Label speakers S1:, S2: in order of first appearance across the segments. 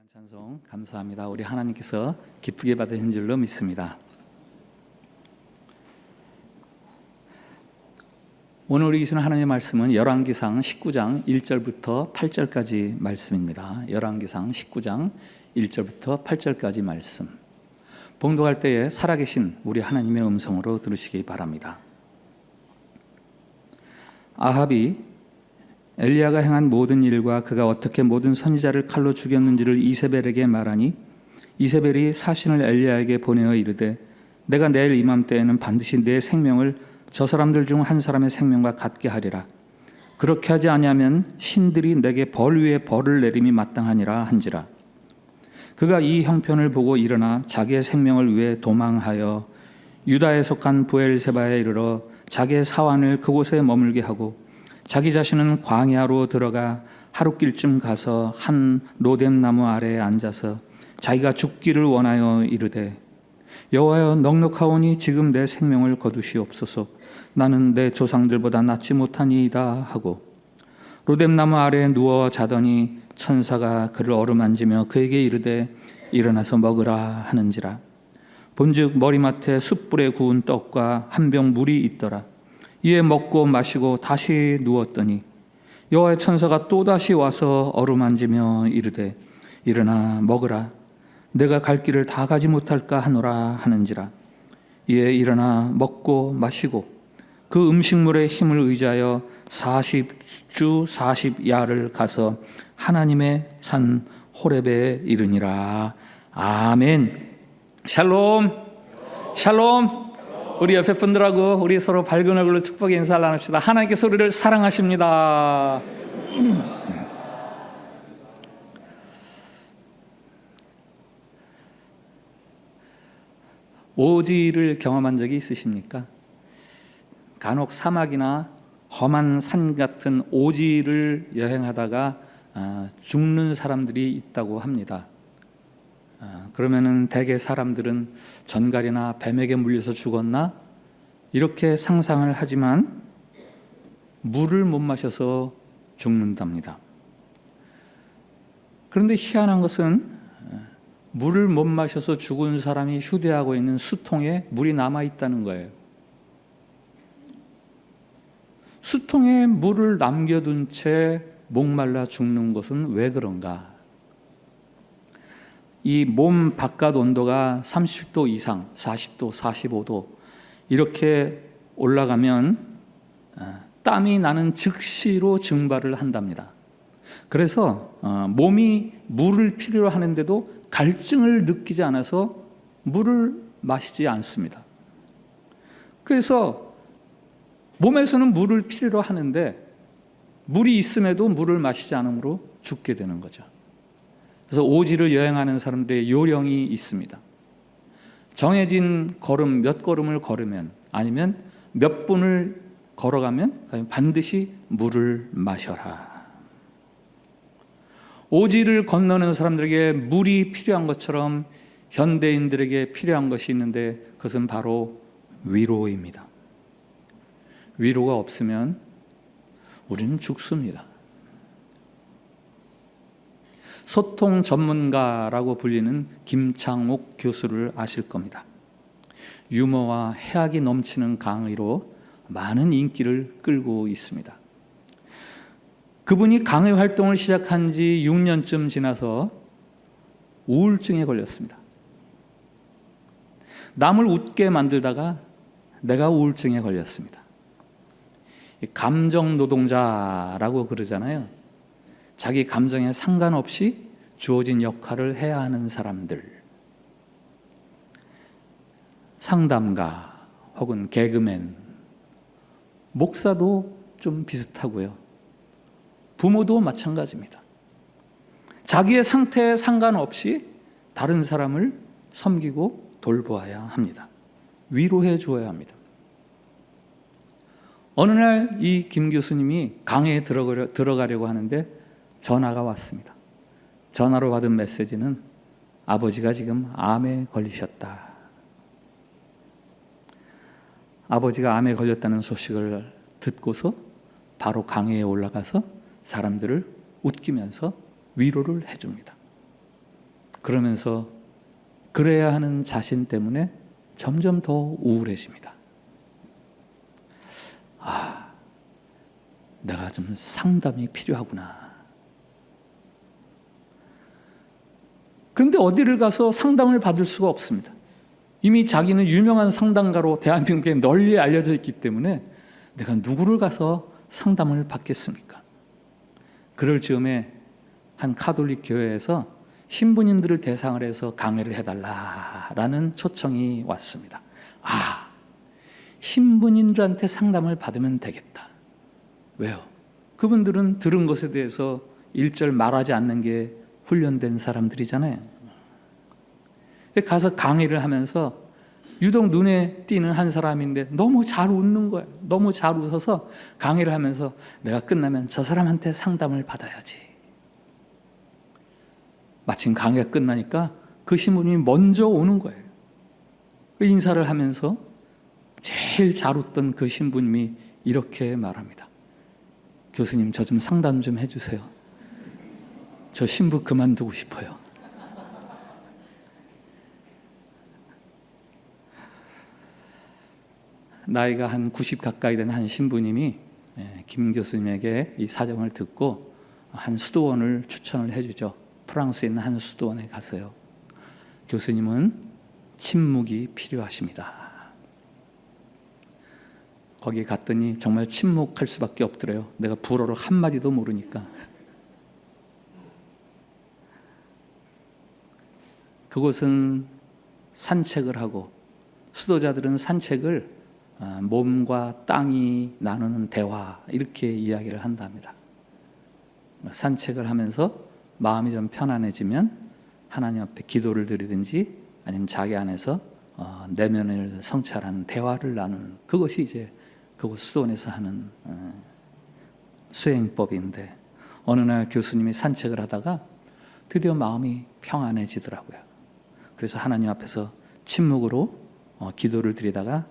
S1: 귀한 찬송 감사합니다. 우리 하나님께서 기쁘게 받으신 줄로 믿습니다. 오늘 우리 주시는 하나님의 말씀은 열왕기상 19장 1절부터 8절까지 말씀입니다. 열왕기상 19장 1절부터 8절까지 말씀. 봉독할 때에 살아계신 우리 하나님의 음성으로 들으시기 바랍니다. 아합이 엘리야가 행한 모든 일과 그가 어떻게 모든 선지자를 칼로 죽였는지를 이세벨에게 말하니 이세벨이 사신을 엘리야에게 보내어 이르되 내가 내일 이맘때에는 반드시 내 생명을 저 사람들 중 한 사람의 생명과 같게 하리라. 그렇게 하지 아니하면 신들이 내게 벌 위에 벌을 내림이 마땅하니라 한지라. 그가 이 형편을 보고 일어나 자기의 생명을 위해 도망하여 유다에 속한 브엘세바에 이르러 자기의 사환을 그곳에 머물게 하고 자기 자신은 광야로 들어가 하룻길쯤 가서 한 로뎀나무 아래에 앉아서 자기가 죽기를 원하여 이르되 여호와여 넉넉하오니 지금 내 생명을 거두시옵소서. 나는 내 조상들보다 낫지 못하니이다 하고 로뎀나무 아래에 누워 자더니 천사가 그를 어루만지며 그에게 이르되 일어나서 먹으라 하는지라. 본즉 머리맡에 숯불에 구운 떡과 한 병 물이 있더라. 이에 먹고 마시고 다시 누웠더니 여호와의 천사가 또다시 와서 어루만지며 이르되 일어나 먹으라. 내가 갈 길을 다 가지 못할까 하노라 하는지라. 이에 일어나 먹고 마시고 그 음식물의 힘을 의지하여 40주 40야를 가서 하나님의 산 호렙에 이르니라. 아멘. 샬롬. 샬롬. 우리 옆에 분들하고 우리 서로 밝은 얼굴로 축복의 인사를 나눕시다. 하나님께서 우리를 사랑하십니다. 오지를 경험한 적이 있으십니까? 간혹 사막이나 험한 산 같은 오지를 여행하다가 죽는 사람들이 있다고 합니다. 그러면은 대개 사람들은 전갈이나 뱀에게 물려서 죽었나 이렇게 상상을 하지만 물을 못 마셔서 죽는답니다. 그런데 희한한 것은 물을 못 마셔서 죽은 사람이 휴대하고 있는 수통에 물이 남아 있다는 거예요. 수통에 물을 남겨둔 채 목말라 죽는 것은 왜 그런가? 이 몸 바깥 온도가 30도 이상, 40도, 45도 이렇게 올라가면 땀이 나는 즉시로 증발을 한답니다. 그래서 몸이 물을 필요로 하는데도 갈증을 느끼지 않아서 물을 마시지 않습니다. 그래서 몸에서는 물을 필요로 하는데 물이 있음에도 물을 마시지 않으므로 죽게 되는 거죠. 그래서 오지를 여행하는 사람들의 요령이 있습니다. 정해진 걸음 몇 걸음을 걸으면 아니면 몇 분을 걸어가면 반드시 물을 마셔라. 오지를 건너는 사람들에게 물이 필요한 것처럼 현대인들에게 필요한 것이 있는데 그것은 바로 위로입니다. 위로가 없으면 우리는 죽습니다. 소통 전문가라고 불리는 김창옥 교수를 아실 겁니다. 유머와 해악이 넘치는 강의로 많은 인기를 끌고 있습니다. 그분이 강의 활동을 시작한 지 6년쯤 지나서 우울증에 걸렸습니다. 남을 웃게 만들다가 내가 우울증에 걸렸습니다. 감정 노동자라고 그러잖아요. 자기 감정에 상관없이 주어진 역할을 해야 하는 사람들. 상담가 혹은 개그맨, 목사도 좀 비슷하고요. 부모도 마찬가지입니다. 자기의 상태에 상관없이 다른 사람을 섬기고 돌보아야 합니다. 위로해 주어야 합니다. 어느 날 이 김 교수님이 강의에 들어가려고 하는데 전화가 왔습니다. 전화로 받은 메시지는 아버지가 지금 암에 걸리셨다. 아버지가 암에 걸렸다는 소식을 듣고서 바로 강의에 올라가서 사람들을 웃기면서 위로를 해줍니다. 그러면서 그래야 하는 자신 때문에 점점 더 우울해집니다. 내가 좀 상담이 필요하구나. 그런데 어디를 가서 상담을 받을 수가 없습니다. 이미 자기는 유명한 상담가로 대한민국에 널리 알려져 있기 때문에 내가 누구를 가서 상담을 받겠습니까? 그럴 즈음에 한 카톨릭 교회에서 신부님들을 대상으로 해서 강의를 해달라라는 초청이 왔습니다. 신부님들한테 상담을 받으면 되겠다. 왜요? 그분들은 들은 것에 대해서 일절 말하지 않는 게 훈련된 사람들이잖아요. 가서 강의를 하면서 유독 눈에 띄는 한 사람인데 너무 잘 웃는 거예요. 너무 잘 웃어서 강의를 하면서 내가 끝나면 저 사람한테 상담을 받아야지. 마침 강의가 끝나니까 그 신부님이 먼저 오는 거예요. 인사를 하면서 제일 잘 웃던 그 신부님이 이렇게 말합니다. 교수님, 저 좀 상담 좀 해주세요. 저 신부 그만두고 싶어요. 나이가 한 90 가까이 된 한 신부님이 김 교수님에게 이 사정을 듣고 한 수도원을 추천을 해주죠. 프랑스에 있는 한 수도원에 가서요. 교수님은 침묵이 필요하십니다. 거기 갔더니 정말 침묵할 수밖에 없더래요. 내가 불어를 한마디도 모르니까. 그곳은 산책을 하고 수도자들은 산책을 몸과 땅이 나누는 대화 이렇게 이야기를 한답니다. 산책을 하면서 마음이 좀 편안해지면 하나님 앞에 기도를 드리든지 아니면 자기 안에서 내면을 성찰하는 대화를 나누는 그것이 이제 그곳 수도원에서 하는 수행법인데 어느 날 교수님이 산책을 하다가 드디어 마음이 평안해지더라고요. 그래서 하나님 앞에서 침묵으로 기도를 드리다가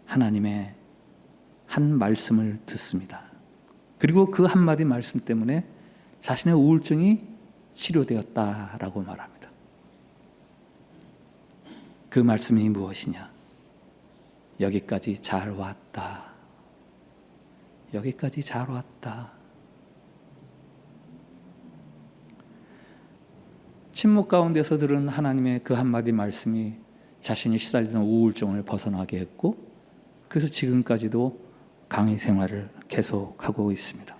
S1: 하나님의 한 말씀을 듣습니다. 그리고 그 한마디 말씀 때문에 자신의 우울증이 치료되었다라고 말합니다. 그 말씀이 무엇이냐? 여기까지 잘 왔다. 여기까지 잘 왔다. 침묵 가운데서 들은 하나님의 그 한마디 말씀이 자신이 시달리던 우울증을 벗어나게 했고 그래서 지금까지도 강의 생활을 계속하고 있습니다.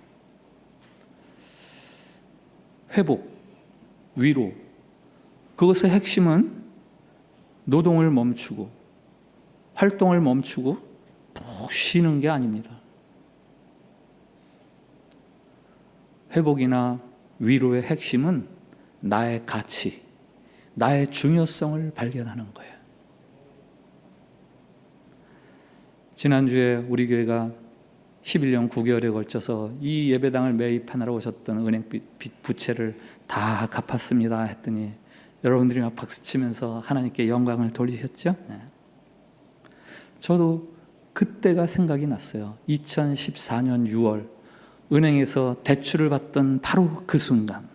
S1: 회복, 위로, 그것의 핵심은 노동을 멈추고 활동을 멈추고 푹 쉬는 게 아닙니다. 회복이나 위로의 핵심은 나의 가치, 나의 중요성을 발견하는 거예요. 지난주에 우리 교회가 11년 9개월에 걸쳐서 이 예배당을 매입하느라 오셨던 은행빚 부채를 다 갚았습니다 했더니 여러분들이 막 박수치면서 하나님께 영광을 돌리셨죠? 네. 저도 그때가 생각이 났어요. 2014년 6월 은행에서 대출을 받던 바로 그 순간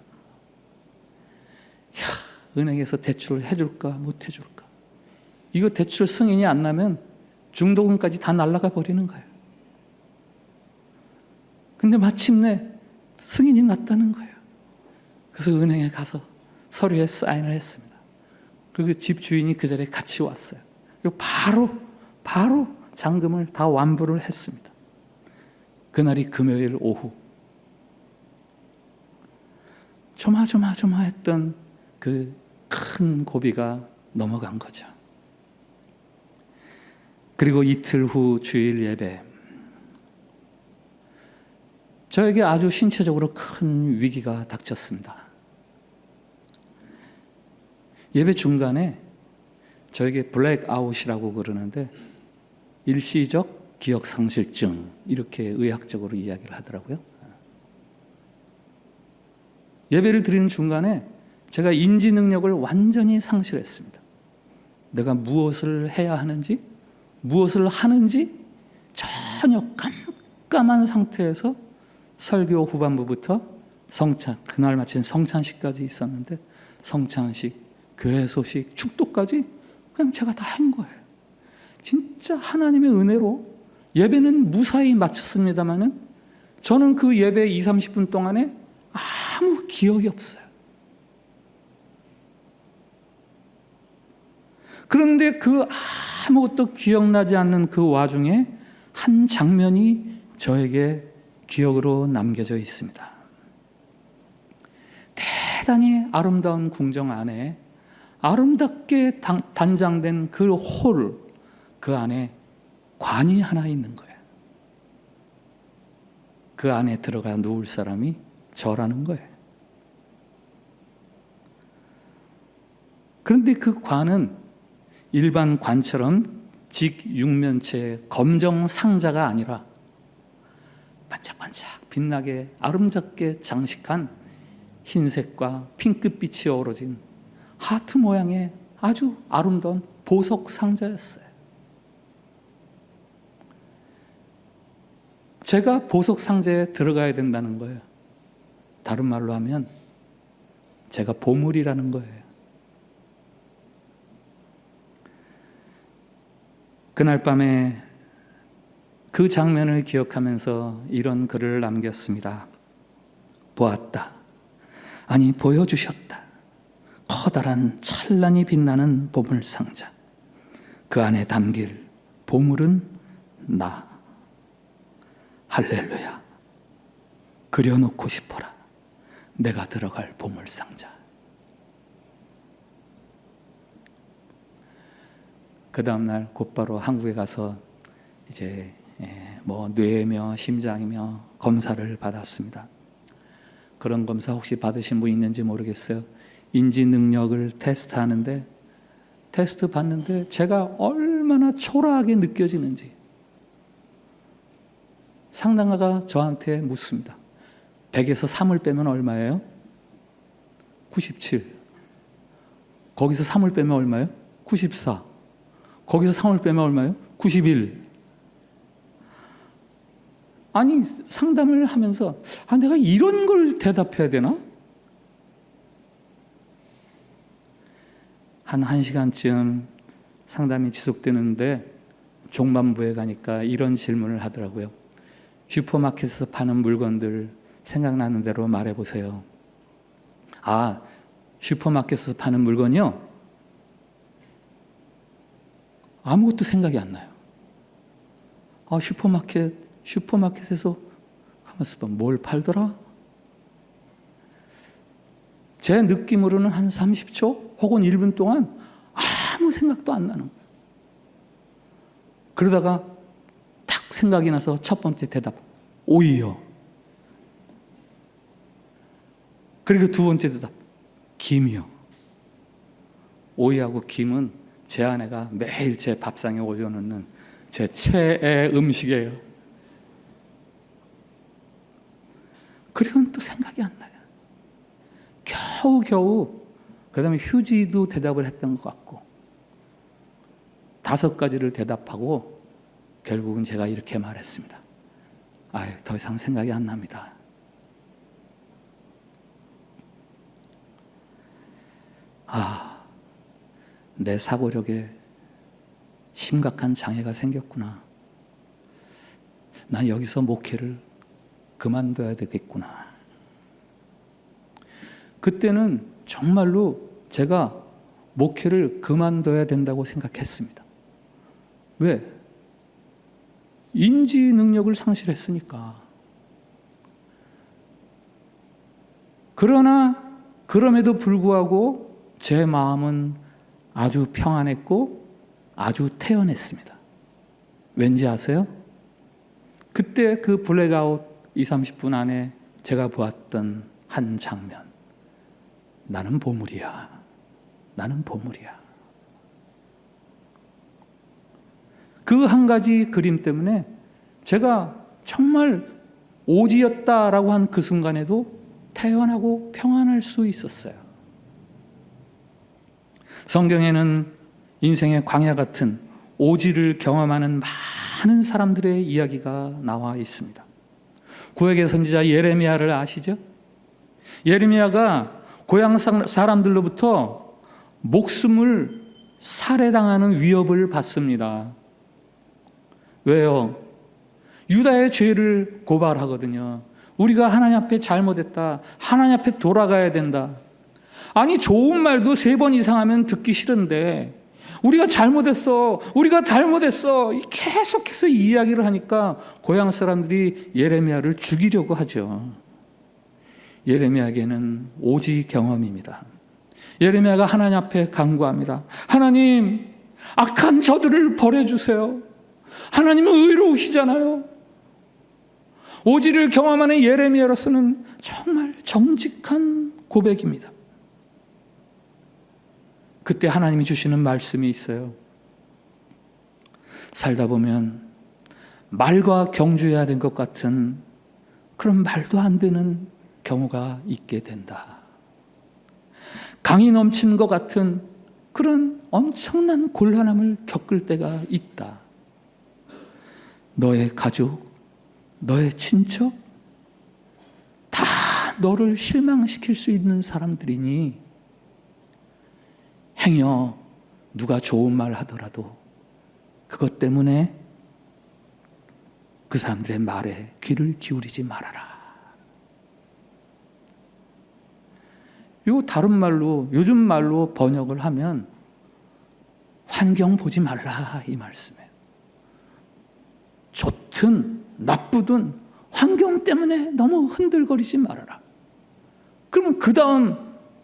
S1: 은행에서 대출을 해줄까 못 해줄까 이거 대출 승인이 안 나면 중도금까지 다 날아가 버리는 거예요. 근데 마침내 승인이 났다는 거예요. 그래서 은행에 가서 서류에 사인을 했습니다. 그리고 집 주인이 그 자리에 같이 왔어요. 그리고 바로 잔금을 다 완부를 했습니다. 그날이 금요일 오후. 조마조마했던 그 큰 고비가 넘어간 거죠. 그리고 이틀 후 주일 예배. 저에게 아주 신체적으로 큰 위기가 닥쳤습니다. 예배 중간에 저에게 블랙아웃이라고 그러는데 일시적 기억상실증 이렇게 의학적으로 이야기를 하더라고요. 예배를 드리는 중간에 제가 인지 능력을 완전히 상실했습니다. 내가 무엇을 해야 하는지 무엇을 하는지 전혀 깜깜한 상태에서 설교 후반부부터 성찬, 그날 마친 성찬식까지 있었는데 성찬식, 교회 소식, 축도까지 그냥 제가 다 한 거예요. 진짜 하나님의 은혜로 예배는 무사히 마쳤습니다마는 저는 그 예배 20-30분 동안에 아무 기억이 없어요. 그런데 그 아무것도 기억나지 않는 그 와중에 한 장면이 저에게 기억으로 남겨져 있습니다. 대단히 아름다운 궁정 안에 아름답게 단장된 그 홀, 그 안에 관이 하나 있는 거예요. 그 안에 들어가 누울 사람이 저라는 거예요. 그런데 그 관은 일반 관처럼 직육면체 검정 상자가 아니라 반짝반짝 빛나게 아름답게 장식한 흰색과 핑크빛이 어우러진 하트 모양의 아주 아름다운 보석 상자였어요. 제가 보석 상자에 들어가야 된다는 거예요. 다른 말로 하면 제가 보물이라는 거예요. 그날 밤에 그 장면을 기억하면서 이런 글을 남겼습니다. 보았다. 아니 보여주셨다. 커다란 찬란히 빛나는 보물상자. 그 안에 담길 보물은 나. 할렐루야. 그려놓고 싶어라. 내가 들어갈 보물상자. 그 다음날 곧바로 한국에 가서 이제 뇌며 심장이며 검사를 받았습니다. 그런 검사 혹시 받으신 분 있는지 모르겠어요. 인지 능력을 테스트하는데 테스트 받는데 제가 얼마나 초라하게 느껴지는지 상담가가 저한테 묻습니다. 100에서 3을 빼면 얼마예요? 97. 거기서 3을 빼면 얼마예요? 94. 거기서 3을 빼면 얼마예요? 91. 아니 상담을 하면서 내가 이런 걸 대답해야 되나? 한 1시간쯤 상담이 지속되는데 종반부에 가니까 이런 질문을 하더라고요. 슈퍼마켓에서 파는 물건들 생각나는 대로 말해보세요. 슈퍼마켓에서 파는 물건이요? 아무것도 생각이 안 나요. 슈퍼마켓에서 가만있어 봐. 뭘 팔더라? 제 느낌으로는 한 30초 혹은 1분 동안 아무 생각도 안 나는 거예요. 그러다가 딱 생각이 나서 첫 번째 대답, 오이요. 그리고 두 번째 대답, 김이요. 오이하고 김은 제 아내가 매일 제 밥상에 올려놓는 제 최애 음식이에요. 그리고는 또 생각이 안 나요. 겨우겨우 그 다음에 휴지도 대답을 했던 것 같고 5가지를 대답하고 결국은 제가 이렇게 말했습니다. 더 이상 생각이 안 납니다. 내 사고력에 심각한 장애가 생겼구나. 난 여기서 목회를 그만둬야 되겠구나. 그때는 정말로 제가 목회를 그만둬야 된다고 생각했습니다. 왜? 인지 능력을 상실했으니까. 그러나 그럼에도 불구하고 제 마음은 아주 평안했고 아주 태연했습니다. 왠지 아세요? 그때 그 블랙아웃 20-30분 안에 제가 보았던 한 장면. 나는 보물이야. 나는 보물이야. 그 한 가지 그림 때문에 제가 정말 오지였다라고 한 그 순간에도 태연하고 평안할 수 있었어요. 성경에는 인생의 광야 같은 오지를 경험하는 많은 사람들의 이야기가 나와 있습니다. 구약의 선지자 예레미야를 아시죠? 예레미야가 고향 사람들로부터 목숨을 살해당하는 위협을 받습니다. 왜요? 유다의 죄를 고발하거든요. 우리가 하나님 앞에 잘못했다. 하나님 앞에 돌아가야 된다. 아니, 좋은 말도 3번 이상 하면 듣기 싫은데 우리가 잘못했어. 우리가 잘못했어. 계속해서 이야기를 하니까 고향 사람들이 예레미야를 죽이려고 하죠. 예레미야에게는 오직 경험입니다. 예레미야가 하나님 앞에 간구합니다. 하나님, 악한 저들을 벌해주세요. 하나님은 의로우시잖아요. 오지를 경험하는 예레미야로서는 정말 정직한 고백입니다. 그때 하나님이 주시는 말씀이 있어요. 살다 보면 말과 경주해야 될 것 같은 그런 말도 안 되는 경우가 있게 된다. 강이 넘치는 것 같은 그런 엄청난 곤란함을 겪을 때가 있다. 너의 가족, 너의 친척, 다 너를 실망시킬 수 있는 사람들이니 행여 누가 좋은 말 하더라도 그것 때문에 그 사람들의 말에 귀를 기울이지 말아라. 요 다른 말로, 요즘 말로 번역을 하면 환경 보지 말라 이 말씀이에요. 좋든 나쁘든 환경 때문에 너무 흔들거리지 말아라. 그러면 그 다음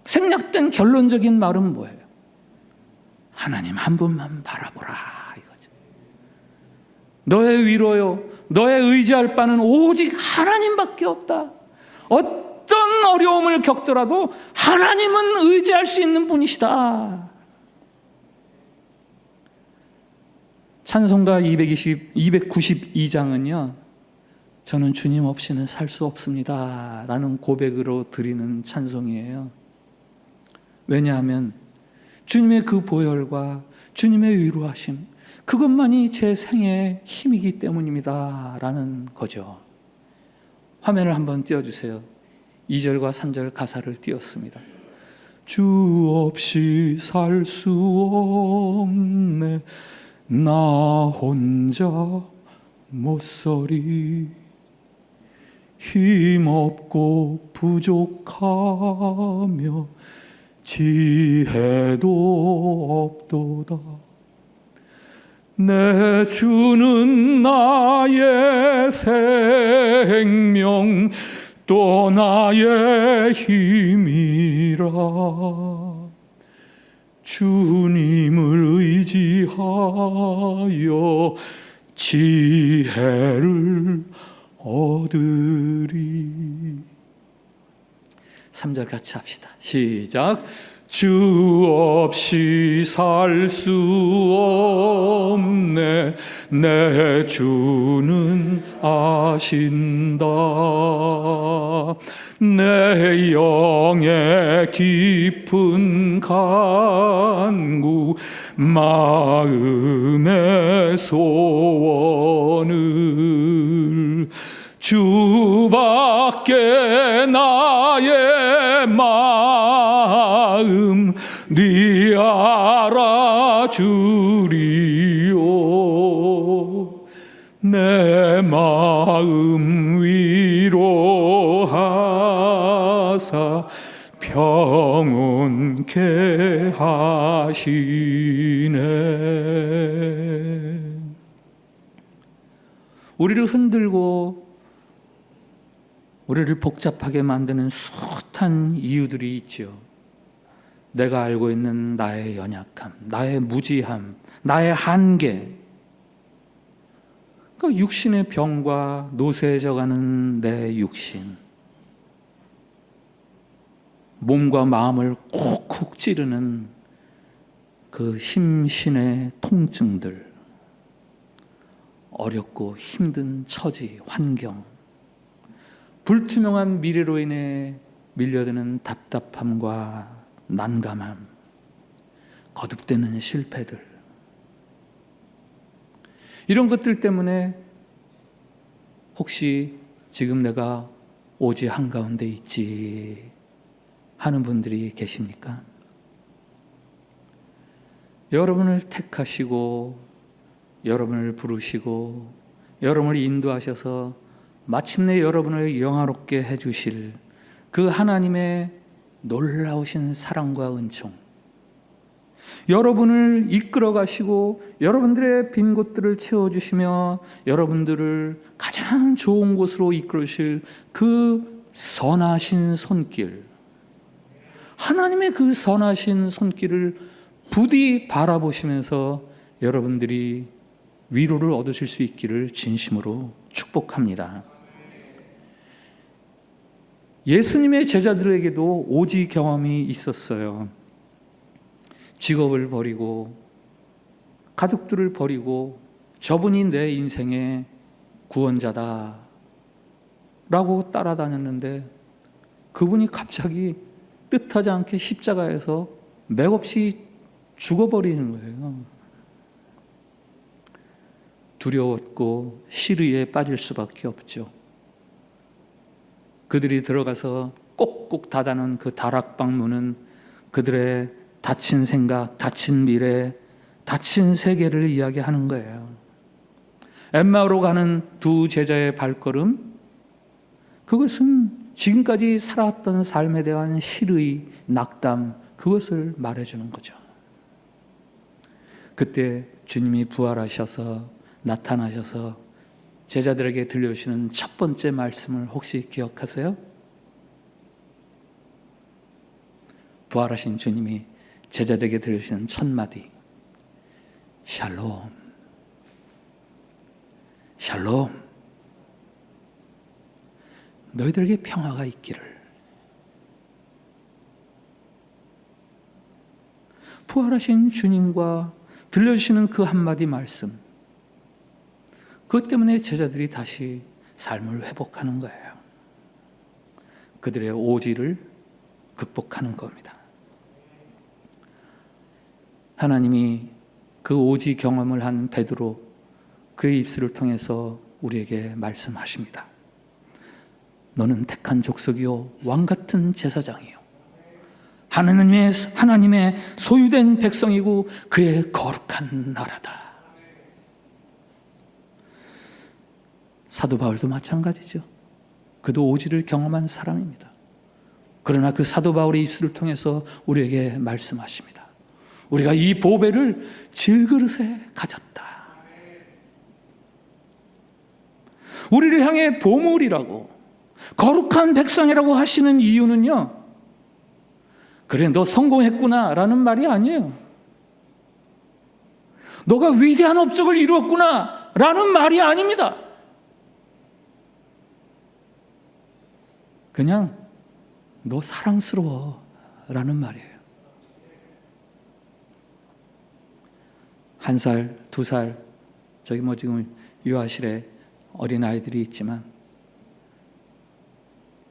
S1: 생략된 결론적인 말은 뭐예요? 하나님 한 분만 바라보라 이거죠. 너의 위로요, 너의 의지할 바는 오직 하나님밖에 없다. 어떤 어려움을 겪더라도 하나님은 의지할 수 있는 분이시다. 찬송가 292장은요, 저는 주님 없이는 살 수 없습니다 라는 고백으로 드리는 찬송이에요. 왜냐하면 주님의 그 보혈과 주님의 위로하심, 그것만이 제 생애의 힘이기 때문입니다 라는 거죠. 화면을 한번 띄워주세요. 2절과 3절 가사를 띄웠습니다. 주 없이 살 수 없네 나 혼자 못서리 힘없고 부족하며 지혜도 없도다. 내 주는 나의 생명 또 나의 힘이라. 주님을 의지하여 지혜를 얻으리. 3절 같이 합시다. 시작. 주 없이 살 수 없네 내 주는 아신다. 내 영의 깊은 간구 마음의 소원을 주밖에 나의 마음 네 알아주리오. 내 마음 위로하사 평온케 하시네. 우리를 흔들고 우리를 복잡하게 만드는 숱한 이유들이 있죠. 내가 알고 있는 나의 연약함, 나의 무지함, 나의 한계, 그 육신의 병과 노쇠해져가는 내 육신, 몸과 마음을 쿡쿡 찌르는 그 심신의 통증들, 어렵고 힘든 처지, 환경, 불투명한 미래로 인해 밀려드는 답답함과 난감함, 거듭되는 실패들, 이런 것들 때문에 혹시 지금 내가 오지 한가운데 있지 하는 분들이 계십니까? 여러분을 택하시고 여러분을 부르시고 여러분을 인도하셔서 마침내 여러분을 영화롭게 해주실 그 하나님의 놀라우신 사랑과 은총, 여러분을 이끌어 가시고 여러분들의 빈 곳들을 채워주시며 여러분들을 가장 좋은 곳으로 이끌으실 그 선하신 손길, 하나님의 그 선하신 손길을 부디 바라보시면서 여러분들이 위로를 얻으실 수 있기를 진심으로 축복합니다. 예수님의 제자들에게도 오지 경험이 있었어요. 직업을 버리고 가족들을 버리고 저분이 내 인생의 구원자다 라고 따라다녔는데 그분이 갑자기 뜻하지 않게 십자가에서 맥없이 죽어버리는 거예요. 두려웠고 시르에 빠질 수밖에 없죠. 그들이 들어가서 꼭꼭 닫아놓은 그 다락방 문은 그들의 닫힌 생각, 닫힌 미래, 닫힌 세계를 이야기하는 거예요. 엠마오로 가는 두 제자의 발걸음, 그것은 지금까지 살아왔던 삶에 대한 시르의 낙담, 그것을 말해주는 거죠. 그때 주님이 부활하셔서 나타나셔서 제자들에게 들려주시는 첫 번째 말씀을 혹시 기억하세요? 부활하신 주님이 제자들에게 들려주시는 첫 마디, 샬롬, 샬롬, 너희들에게 평화가 있기를. 부활하신 주님과 들려주시는 그 한마디 말씀, 그것 때문에 제자들이 다시 삶을 회복하는 거예요. 그들의 오지를 극복하는 겁니다. 하나님이 그 오지 경험을 한 베드로, 그의 입술을 통해서 우리에게 말씀하십니다. 너는 택한 족속이요 왕같은 제사장이요 하나님의 소유된 백성이고 그의 거룩한 나라다. 사도 바울도 마찬가지죠. 그도 오지를 경험한 사람입니다. 그러나 그 사도 바울의 입술을 통해서 우리에게 말씀하십니다. 우리가 이 보배를 질그릇에 가졌다. 우리를 향해 보물이라고, 거룩한 백성이라고 하시는 이유는요, 그래 너 성공했구나 라는 말이 아니에요. 너가 위대한 업적을 이루었구나 라는 말이 아닙니다. 그냥 너 사랑스러워 라는 말이에요. 1살, 2살, 저기 지금 유아실에 어린아이들이 있지만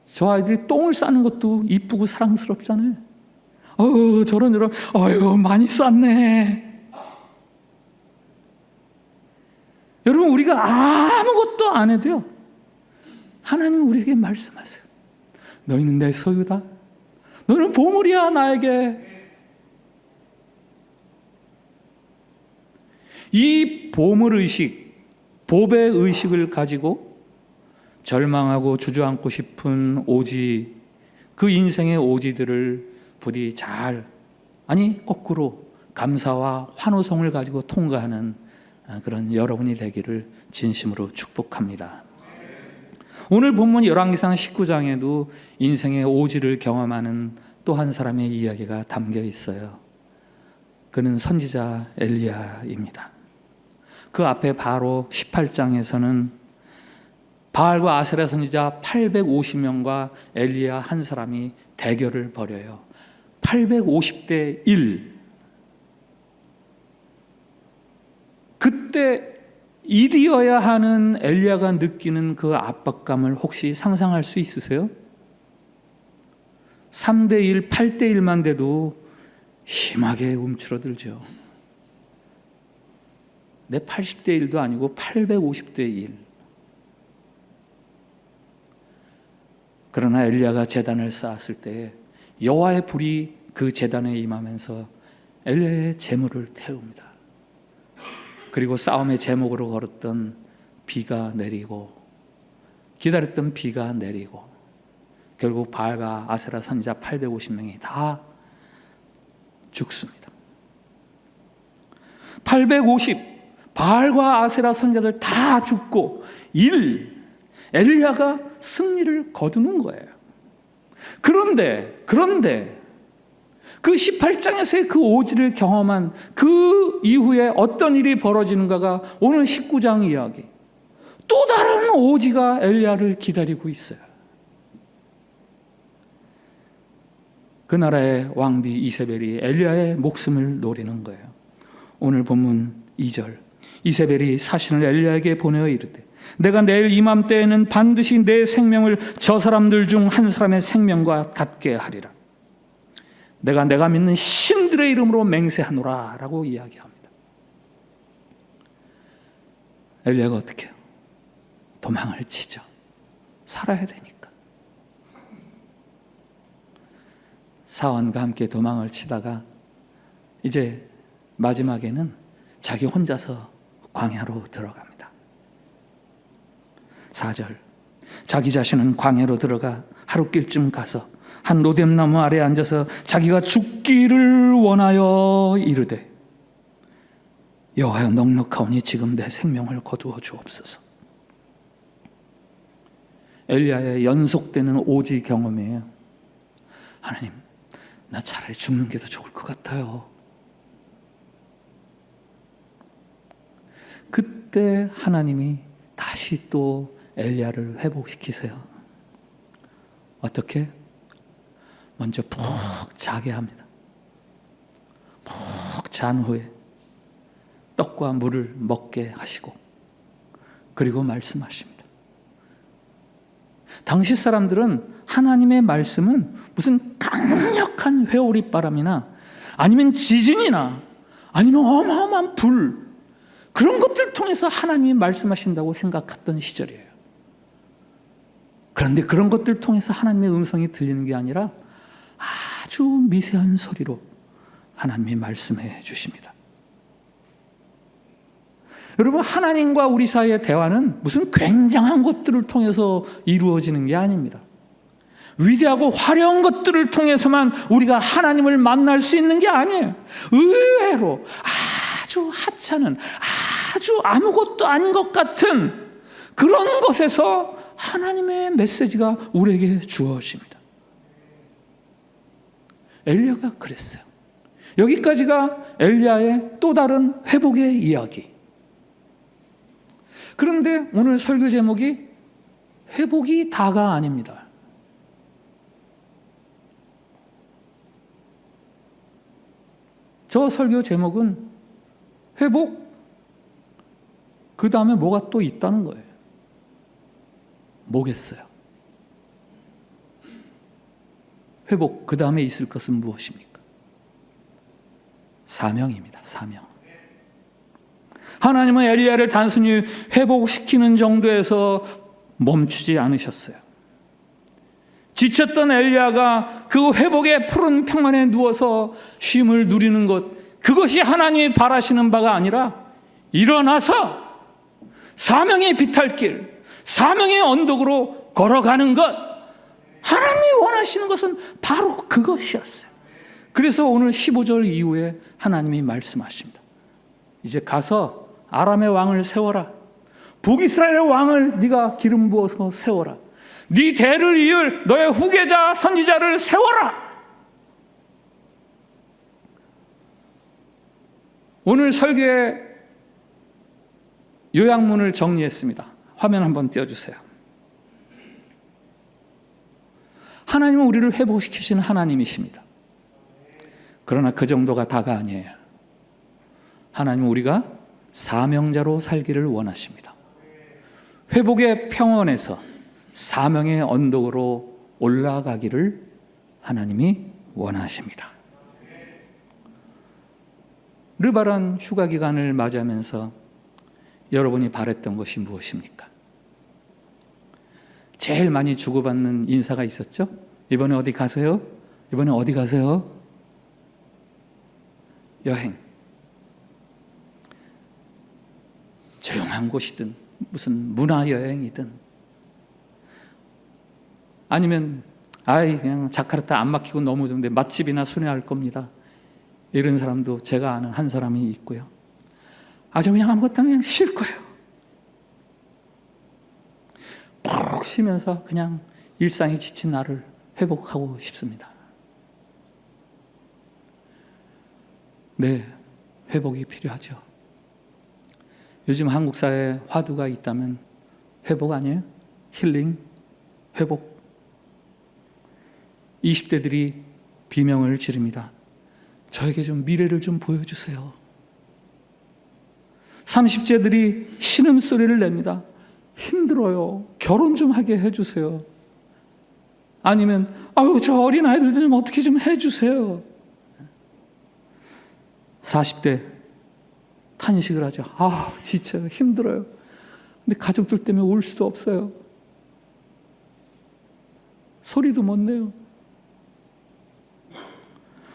S1: 저 아이들이 똥을 싸는 것도 이쁘고 사랑스럽잖아요. 저런 어휴 많이 쌌네. 여러분, 우리가 아무것도 안 해도요, 하나님은 우리에게 말씀하세요. 너희는 내 소유다. 너는 보물이야 나에게. 이 보물의식, 보배의식을 가지고 절망하고 주저앉고 싶은 오지, 그 인생의 오지들을 부디 거꾸로 감사와 환호성을 가지고 통과하는 그런 여러분이 되기를 진심으로 축복합니다. 오늘 본문 열왕기상 19장에도 인생의 오지를 경험하는 또 한 사람의 이야기가 담겨 있어요. 그는 선지자 엘리야입니다. 그 앞에 바로 18장에서는 바알과 아세라 선지자 850명과 엘리야 한 사람이 대결을 벌여요. 850대 1. 그때 1이어야 하는 엘리야가 느끼는 그 압박감을 혹시 상상할 수 있으세요? 3대 1, 8대 1만 돼도 심하게 움츠러들죠. 내 80대 1도 아니고 850대 1. 그러나 엘리야가 제단을 쌓았을 때 여호와의 불이 그 제단에 임하면서 엘리야의 제물을 태웁니다. 그리고 싸움의 제목으로 걸었던 비가 내리고 기다렸던 비가 내리고 결국 바알과 아세라 선지자 850명이 다 죽습니다. 850 바알과 아세라 선지자들 다 죽고 엘리야가 승리를 거두는 거예요. 그런데 그 18장에서의 그 오지를 경험한 그 이후에 어떤 일이 벌어지는가가 오늘 19장 이야기. 또 다른 오지가 엘리야를 기다리고 있어요. 그 나라의 왕비 이세벨이 엘리야의 목숨을 노리는 거예요. 오늘 본문 2절. 이세벨이 사신을 엘리야에게 보내어 이르되 내가 내일 이맘때에는 반드시 내 생명을 저 사람들 중 한 사람의 생명과 같게 하리라. 내가 믿는 신들의 이름으로 맹세하노라 라고 이야기합니다. 엘리야가 어떻게 해요? 도망을 치죠. 살아야 되니까. 사원과 함께 도망을 치다가 이제 마지막에는 자기 혼자서 광야로 들어갑니다. 4절. 자기 자신은 광야로 들어가 하룻길쯤 가서 한 로뎀나무 아래에 앉아서 자기가 죽기를 원하여 이르되 여호와여 넉넉하오니 지금 내 생명을 거두어 주옵소서. 엘리야의 연속되는 오지 경험이에요. 하나님, 나 차라리 죽는 게 더 좋을 것 같아요. 그때 하나님이 다시 또 엘리야를 회복시키세요. 어떻게? 먼저 푹 자게 합니다. 푹 잔 후에 떡과 물을 먹게 하시고 그리고 말씀하십니다. 당시 사람들은 하나님의 말씀은 무슨 강력한 회오리바람이나 아니면 지진이나 아니면 어마어마한 불 그런 것들을 통해서 하나님이 말씀하신다고 생각했던 시절이에요. 그런데 그런 것들을 통해서 하나님의 음성이 들리는 게 아니라 아주 미세한 소리로 하나님이 말씀해 주십니다. 여러분, 하나님과 우리 사이의 대화는 무슨 굉장한 것들을 통해서 이루어지는 게 아닙니다. 위대하고 화려한 것들을 통해서만 우리가 하나님을 만날 수 있는 게 아니에요. 의외로 아주 하찮은, 아주 아무것도 아닌 것 같은 그런 것에서 하나님의 메시지가 우리에게 주어집니다. 엘리야가 그랬어요. 여기까지가 엘리야의 또 다른 회복의 이야기. 그런데 오늘 설교 제목이 회복이 다가 아닙니다. 저 설교 제목은 회복, 그 다음에 뭐가 또 있다는 거예요. 뭐겠어요? 회복, 그 다음에 있을 것은 무엇입니까? 사명입니다. 사명. 하나님은 엘리야를 단순히 회복시키는 정도에서 멈추지 않으셨어요. 지쳤던 엘리야가 그 회복의 푸른 평안에 누워서 쉼을 누리는 것, 그것이 하나님이 바라시는 바가 아니라 일어나서 사명의 비탈길, 사명의 언덕으로 걸어가는 것, 하나님이 원하시는 것은 바로 그것이었어요. 그래서 오늘 15절 이후에 하나님이 말씀하십니다. 이제 가서 아람의 왕을 세워라. 북이스라엘의 왕을 네가 기름 부어서 세워라. 네 대를 이을 너의 후계자 선지자를 세워라. 오늘 설교의 요약문을 정리했습니다. 화면 한번 띄워주세요. 하나님은 우리를 회복시키시는 하나님이십니다. 그러나 그 정도가 다가 아니에요. 하나님은 우리가 사명자로 살기를 원하십니다. 회복의 평원에서 사명의 언덕으로 올라가기를 하나님이 원하십니다. 르바란 휴가 기간을 맞이하면서 여러분이 바랬던 것이 무엇입니까? 제일 많이 주고받는 인사가 있었죠? 이번에 어디 가세요? 이번에 어디 가세요? 여행, 조용한 곳이든 무슨 문화여행이든 아니면 그냥 자카르타 안 막히고 너무 좋은데 맛집이나 순회할 겁니다. 이런 사람도 제가 아는 한 사람이 있고요. 아주 그냥 아무것도 그냥 쉴 거예요. 푹 쉬면서 그냥 일상에 지친 나를 회복하고 싶습니다. 네, 회복이 필요하죠. 요즘 한국 사회에 화두가 있다면 회복 아니에요? 힐링, 회복. 20대들이 비명을 지릅니다. 저에게 좀 미래를 좀 보여주세요. 30대들이 신음소리를 냅니다. 힘들어요. 결혼 좀 하게 해주세요. 아니면 저 어린아이들 좀 어떻게 좀 해주세요. 40대 탄식을 하죠. 지쳐요. 힘들어요. 근데 가족들 때문에 울 수도 없어요. 소리도 못 내요.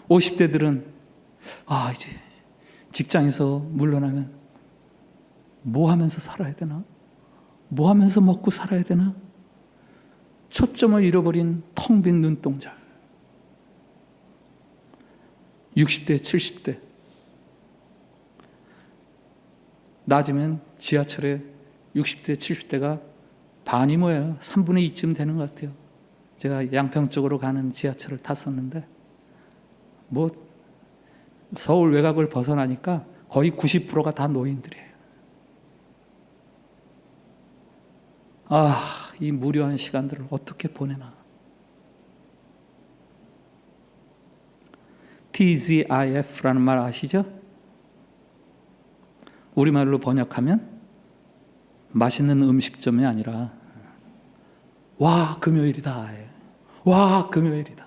S1: 50대들은 이제 직장에서 물러나면 뭐 하면서 살아야 되나? 뭐 하면서 먹고 살아야 되나? 초점을 잃어버린 텅 빈 눈동자. 60대, 70대. 낮이면 지하철에 60대, 70대가 반이 모여요. 3분의 2쯤 되는 것 같아요. 제가 양평 쪽으로 가는 지하철을 탔었는데 서울 외곽을 벗어나니까 거의 90%가 다 노인들이에요. 이 무료한 시간들을 어떻게 보내나. TGIF라는 말 아시죠? 우리말로 번역하면 맛있는 음식점이 아니라 와 금요일이다. 와 금요일이다.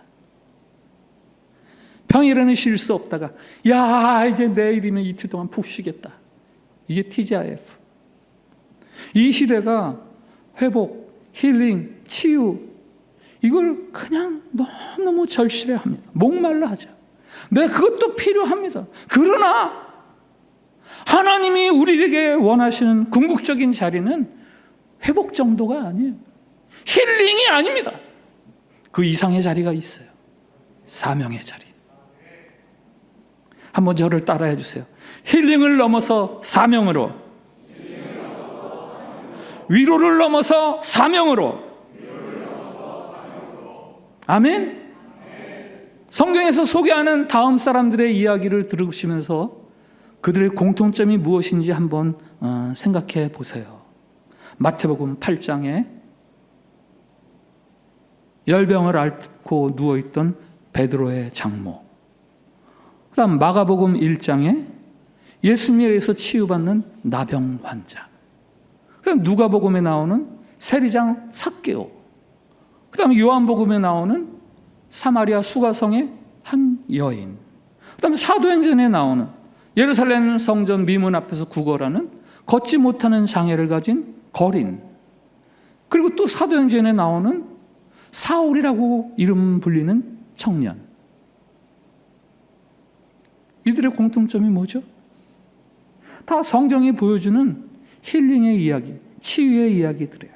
S1: 평일에는 쉴 수 없다가 이제 내일이면 이틀 동안 푹 쉬겠다. 이게 TGIF. 이 시대가 회복, 힐링, 치유 이걸 그냥 너무너무 절실해합니다. 목말라 하죠. 네, 그것도 필요합니다. 그러나 하나님이 우리에게 원하시는 궁극적인 자리는 회복 정도가 아니에요. 힐링이 아닙니다. 그 이상의 자리가 있어요. 사명의 자리. 한번 저를 따라해 주세요. 힐링을 넘어서 사명으로, 위로를 넘어서 사명으로. 아멘? 성경에서 소개하는 다음 사람들의 이야기를 들으시면서 그들의 공통점이 무엇인지 한번 생각해 보세요. 마태복음 8장에 열병을 앓고 누워있던 베드로의 장모, 그 다음 마가복음 1장에 예수님에 의해서 치유받는 나병 환자, 그 다음 누가복음에 나오는 세리장 삭개오, 그 다음 요한복음에 나오는 사마리아 수가성의 한 여인, 그 다음 사도행전에 나오는 예루살렘 성전 미문 앞에서 구걸하는 걷지 못하는 장애를 가진 거린, 그리고 또 사도행전에 나오는 사울이라고 이름 불리는 청년. 이들의 공통점이 뭐죠? 다 성경이 보여주는 힐링의 이야기, 치유의 이야기들이에요.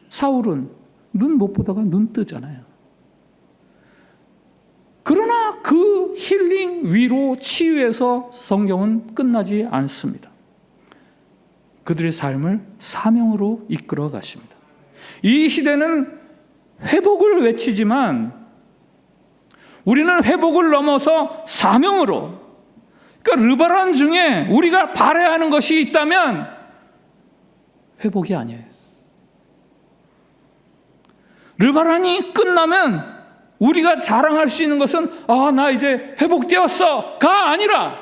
S1: 사울은 눈 못 보다가 눈 뜨잖아요. 그러나 그 힐링, 위로, 치유에서 성경은 끝나지 않습니다. 그들의 삶을 사명으로 이끌어 가십니다. 이 시대는 회복을 외치지만 우리는 회복을 넘어서 사명으로, 그러니까 르바란 중에 우리가 바라야 하는 것이 있다면 회복이 아니에요. 르바란이 끝나면 우리가 자랑할 수 있는 것은 나 이제 회복되었어가 아니라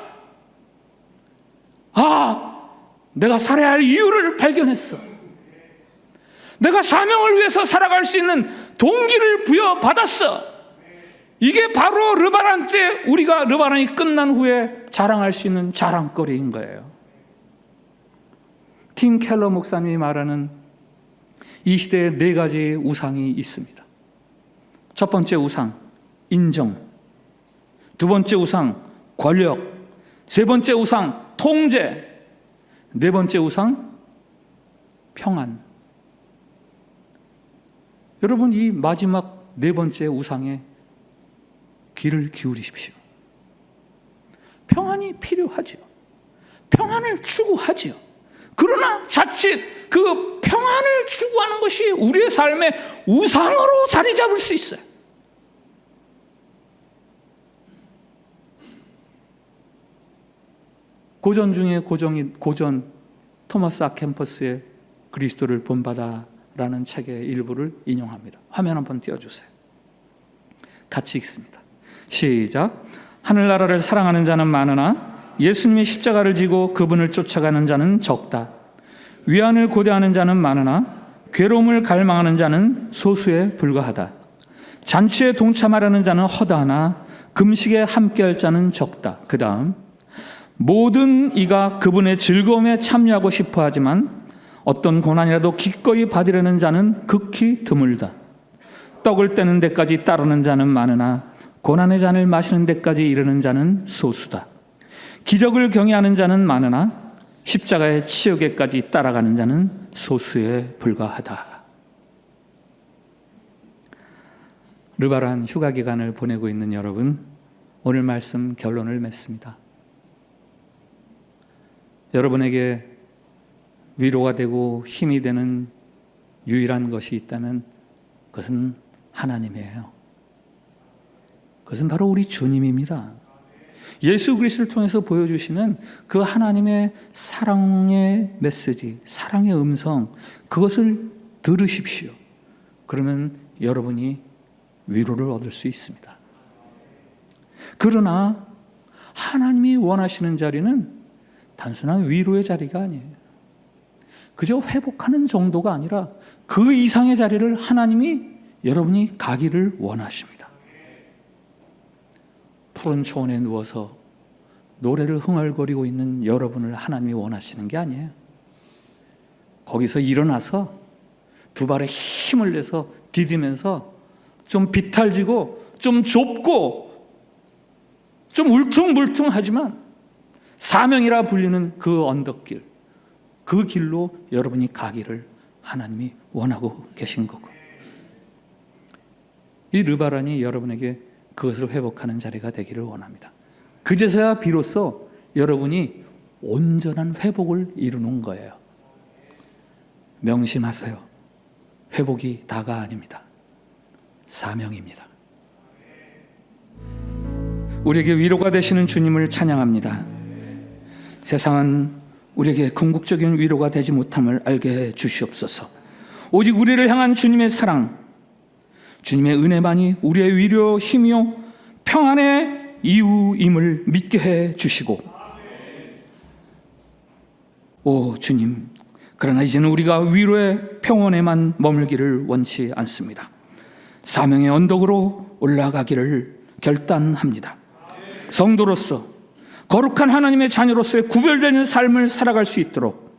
S1: 내가 살아야 할 이유를 발견했어. 내가 사명을 위해서 살아갈 수 있는 동기를 부여받았어. 이게 바로 르바란 때 우리가 르바란이 끝난 후에 자랑할 수 있는 자랑거리인 거예요. 팀 켈러 목사님이 말하는 이 시대에 4가지 우상이 있습니다. 첫 번째 우상, 인정. 두 번째 우상, 권력. 세 번째 우상, 통제. 네 번째 우상, 평안. 여러분, 이 마지막 네 번째 우상에 귀를 기울이십시오. 평안이 필요하죠. 평안을 추구하죠. 그러나 자칫 그 평안을 추구하는 것이 우리의 삶의 우상으로 자리 잡을 수 있어요. 고전 중에 고전 토마스 아켄퍼스의 그리스도를 본받아라는 책의 일부를 인용합니다. 화면 한번 띄워주세요. 같이 읽습니다. 시작. 하늘나라를 사랑하는 자는 많으나 예수님의 십자가를 지고 그분을 쫓아가는 자는 적다. 위안을 고대하는 자는 많으나 괴로움을 갈망하는 자는 소수에 불과하다. 잔치에 동참하려는 자는 허다하나 금식에 함께할 자는 적다. 그 다음, 모든 이가 그분의 즐거움에 참여하고 싶어 하지만 어떤 고난이라도 기꺼이 받으려는 자는 극히 드물다. 떡을 떼는 데까지 따르는 자는 많으나 고난의 잔을 마시는 데까지 이르는 자는 소수다. 기적을 경외하는 자는 많으나 십자가의 치욕에까지 따라가는 자는 소수에 불과하다. 르바란 휴가 기간을 보내고 있는 여러분, 오늘 말씀 결론을 맺습니다. 여러분에게 위로가 되고 힘이 되는 유일한 것이 있다면 그것은 하나님이에요. 그것은 바로 우리 주님입니다. 예수 그리스도를 통해서 보여주시는 그 하나님의 사랑의 메시지, 사랑의 음성, 그것을 들으십시오. 그러면 여러분이 위로를 얻을 수 있습니다. 그러나 하나님이 원하시는 자리는 단순한 위로의 자리가 아니에요. 그저 회복하는 정도가 아니라 그 이상의 자리를 하나님이 여러분이 가기를 원하십니다. 푸른 초원에 누워서 노래를 흥얼거리고 있는 여러분을 하나님이 원하시는 게 아니에요. 거기서 일어나서 두 발에 힘을 내서 디디면서 좀 비탈지고 좀 좁고 좀 울퉁불퉁하지만 사명이라 불리는 그 언덕길, 그 길로 여러분이 가기를 하나님이 원하고 계신 거고, 이 르바란이 여러분에게 그것을 회복하는 자리가 되기를 원합니다. 그제서야 비로소 여러분이 온전한 회복을 이루는 거예요. 명심하세요. 회복이 다가 아닙니다. 사명입니다. 우리에게 위로가 되시는 주님을 찬양합니다. 세상은 우리에게 궁극적인 위로가 되지 못함을 알게 해 주시옵소서. 오직 우리를 향한 주님의 사랑, 주님의 은혜만이 우리의 위로 힘이요 평안의 이유임을 믿게 해 주시고, 오 주님, 그러나 이제는 우리가 위로의 평온에만 머물기를 원치 않습니다. 사명의 언덕으로 올라가기를 결단합니다. 성도로서, 거룩한 하나님의 자녀로서의 구별되는 삶을 살아갈 수 있도록,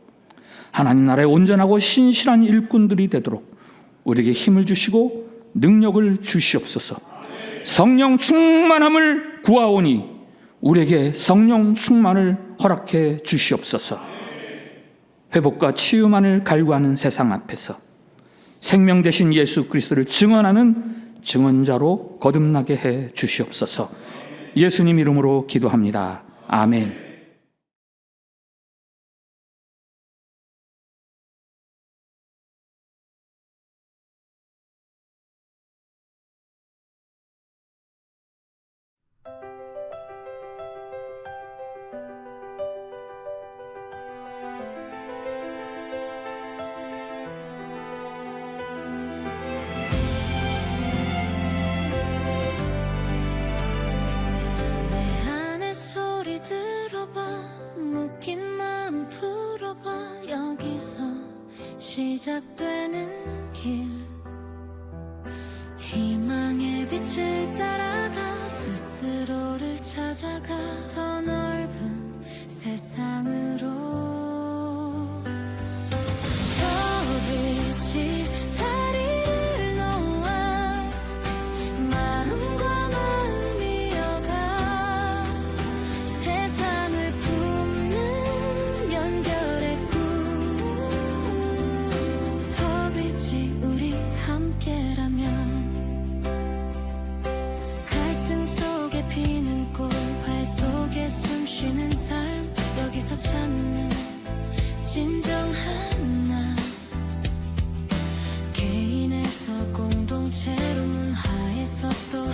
S1: 하나님 나라의 온전하고 신실한 일꾼들이 되도록 우리에게 힘을 주시고 능력을 주시옵소서. 성령 충만함을 구하오니 우리에게 성령 충만을 허락해 주시옵소서. 회복과 치유만을 갈구하는 세상 앞에서 생명 되신 예수 그리스도를 증언하는 증언자로 거듭나게 해 주시옵소서. 예수님 이름으로 기도합니다. 아멘.
S2: 시작되는 길, 희망의 빛을 따라가 스스로를 찾아가 더 넓은 세상으로 더 빛이 다리를 놓아 마음과 마음이 이어가 세상을 채로 문하에서 또